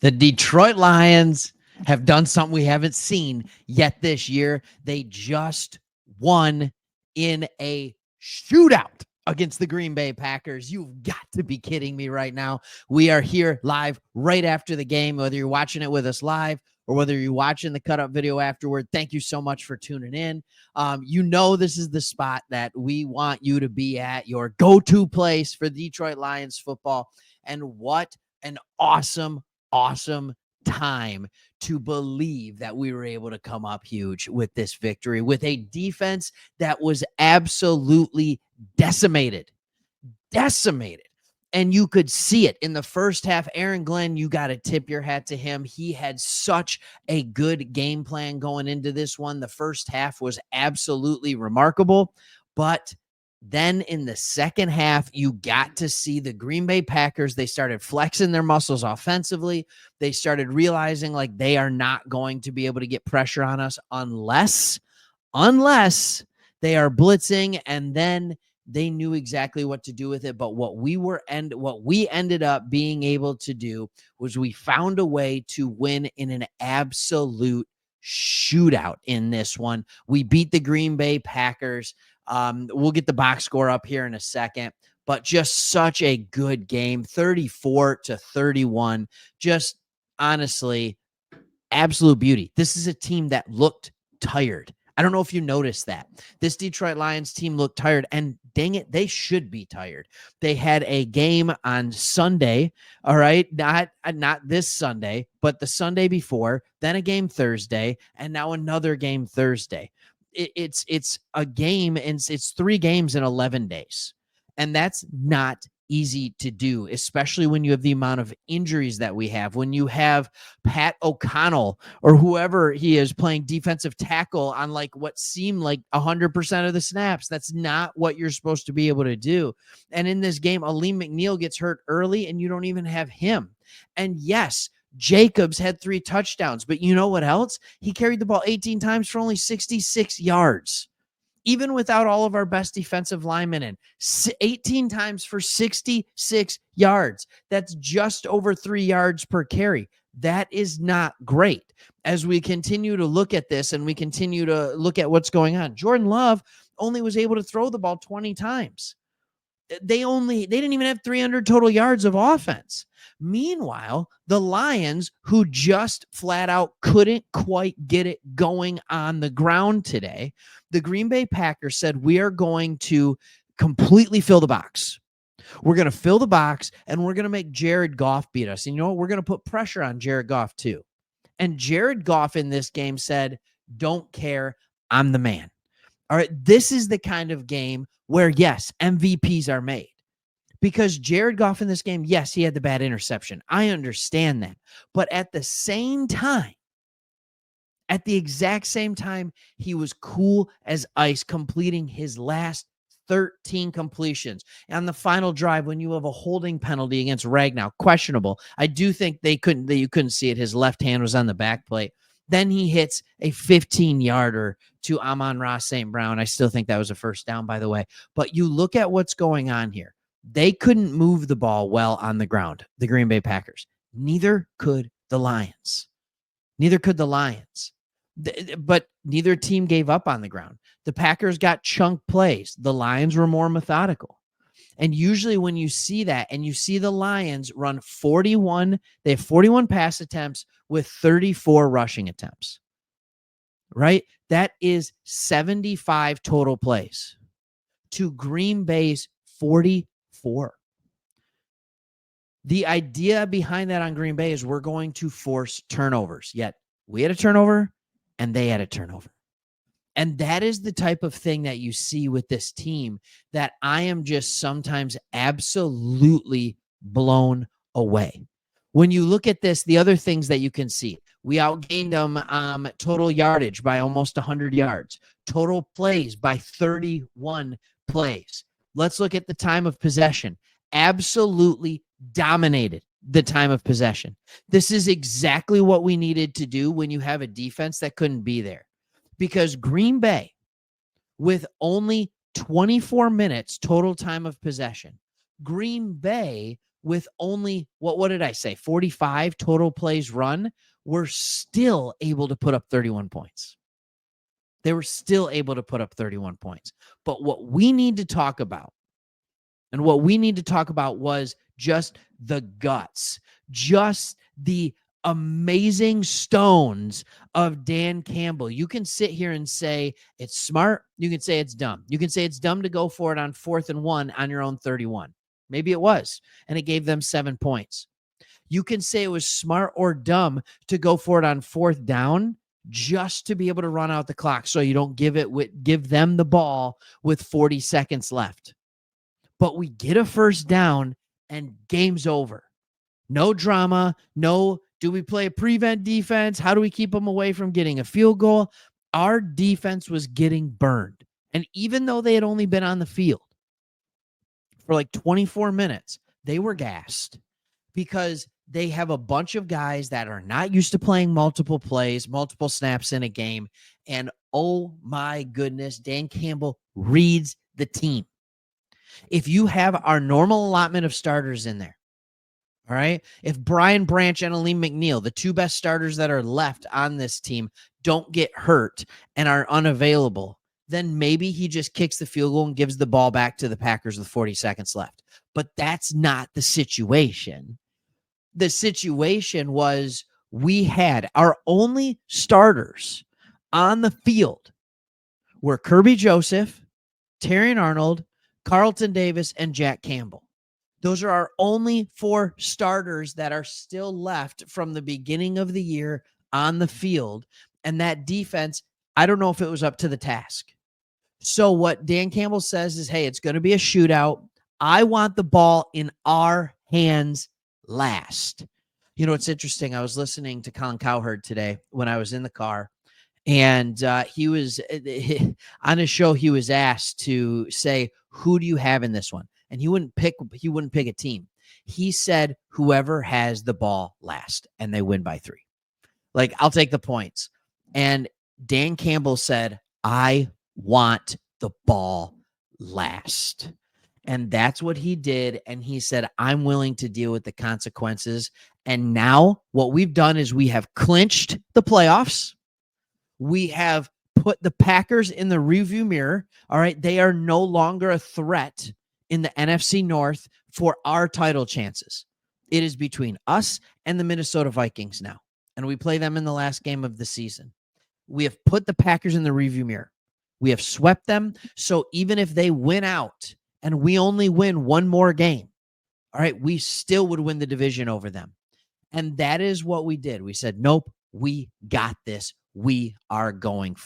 The Detroit Lions have done something we haven't seen yet this year. They just won in a shootout against the Green Bay Packers. You've got to be kidding me right now. We are here live right after the game, whether you're watching it with us live or whether you're watching the cut up video afterward. Thank you so much for tuning in. This is the spot that we want you to be at, your go-to place for Detroit Lions football. And what an awesome time to believe that we were able to come up huge with this victory, with a defense that was absolutely decimated. And you could see it in the first half. Aaron Glenn, you got to tip your hat to him. He had such a good game plan going into this one. The first half was absolutely remarkable, but then in the second half, you got to see the Green Bay Packers. They started flexing their muscles offensively. They started realizing like they are not going to be able to get pressure on us unless they are blitzing, and then they knew exactly what to do with it. But what we ended up being able to do was we found a way to win in an absolute shootout in this one. We beat the Green Bay Packers. We'll get the box score up here in a second, but just such a good game, 34-31. Just honestly, absolute beauty. This is a team that looked tired. I don't know if you noticed that. This Detroit Lions team looked tired, and dang it, they should be tired. They had a game on Sunday, all right? Not this Sunday, but the Sunday before, then a game Thursday, and now another game Thursday. It's a game, and it's 3 games in 11 days. And that's not easy to do, especially when you have the amount of injuries that we have. When you have Pat O'Connell or whoever he is playing defensive tackle on like what seemed like 100% of the snaps. That's not what you're supposed to be able to do. And in this game, Aleem McNeil gets hurt early and you don't even have him. And yes, Jacobs had 3 touchdowns, but you know what else? He carried the ball 18 times for only 66 yards. Even without all of our best defensive linemen in, 18 times for 66 yards. That's just over 3 yards per carry. That is not great. As we continue to look at this and we continue to look at what's going on, Jordan Love only was able to throw the ball 20 times. They didn't even have 300 total yards of offense. Meanwhile, the Lions, who just flat out couldn't quite get it going on the ground today, the Green Bay Packers said, we are going to completely fill the box. We're going to fill the box, and we're going to make Jared Goff beat us. And you know what? We're going to put pressure on Jared Goff too. And Jared Goff in this game said, don't care. I'm the man. All right, this is the kind of game where, yes, MVPs are made. Because Jared Goff in this game, yes, he had the bad interception. I understand that. But at the exact same time, he was cool as ice, completing his last 13 completions. And on the final drive, when you have a holding penalty against Ragnow, questionable. I do think you couldn't see it. His left hand was on the back plate. Then he hits a 15-yarder to Amon-Ra St. Brown. I still think that was a first down, by the way. But you look at what's going on here. They couldn't move the ball well on the ground, the Green Bay Packers. Neither could the Lions. But neither team gave up on the ground. The Packers got chunk plays. The Lions were more methodical. And usually when you see that and you see the Lions run 41, they have 41 pass attempts with 34 rushing attempts, right? That is 75 total plays to Green Bay's 44. The idea behind that on Green Bay is we're going to force turnovers. Yet we had a turnover and they had a turnover. And that is the type of thing that you see with this team that I am just sometimes absolutely blown away. When you look at this, the other things that you can see, we outgained them total yardage by almost 100 yards, total plays by 31 plays. Let's look at the time of possession. Absolutely dominated the time of possession. This is exactly what we needed to do when you have a defense that couldn't be there. Because Green Bay, with only 24 minutes total time of possession, Green Bay with only, what did I say? 45 total plays run, were still able to put up 31 points. They were still able to put up 31 points. But what we need to talk about, was just the guts, just the amazing stones of Dan Campbell. You can sit here and say it's smart. You can say it's dumb. You can say it's dumb to go for it on 4th and 1 on your own 31. Maybe it was, and it gave them 7 points. You can say it was smart or dumb to go for it on 4th down just to be able to run out the clock so you don't give them the ball with 40 seconds left. But we get a first down and game's over. No drama. No, do we play a prevent defense? How do we keep them away from getting a field goal? Our defense was getting burned. And even though they had only been on the field for like 24 minutes, they were gassed because they have a bunch of guys that are not used to playing multiple plays, multiple snaps in a game. And oh my goodness, Dan Campbell reads the team. If you have our normal allotment of starters in there, all right, if Brian Branch and Aleem McNeil, the 2 best starters that are left on this team, don't get hurt and are unavailable, then maybe he just kicks the field goal and gives the ball back to the Packers with 40 seconds left. But that's not the situation. The situation was we had our only starters on the field were Kirby Joseph, Terrion Arnold, Carlton Davis, and Jack Campbell. Those are our only 4 starters that are still left from the beginning of the year on the field. And that defense, I don't know if it was up to the task. So what Dan Campbell says is, hey, it's going to be a shootout. I want the ball in our hands last. You know, it's interesting. I was listening to Colin Cowherd today when I was in the car, and he was on his show. He was asked to say, who do you have in this one? And he wouldn't pick a team. He said, whoever has the ball last, and they win by 3. Like, I'll take the points. And Dan Campbell said, I want the ball last. And that's what he did. And he said, I'm willing to deal with the consequences. And now what we've done is we have clinched the playoffs. We have put the Packers in the rearview mirror. All right. They are no longer a threat in the NFC North for our title chances. It is between us and the Minnesota Vikings now. And we play them in the last game of the season. We have put the Packers in the rearview mirror. We have swept them. So even if they win out and we only win one more game, all right, we still would win the division over them. And that is what we did. We said, nope, we got this. We are going for it.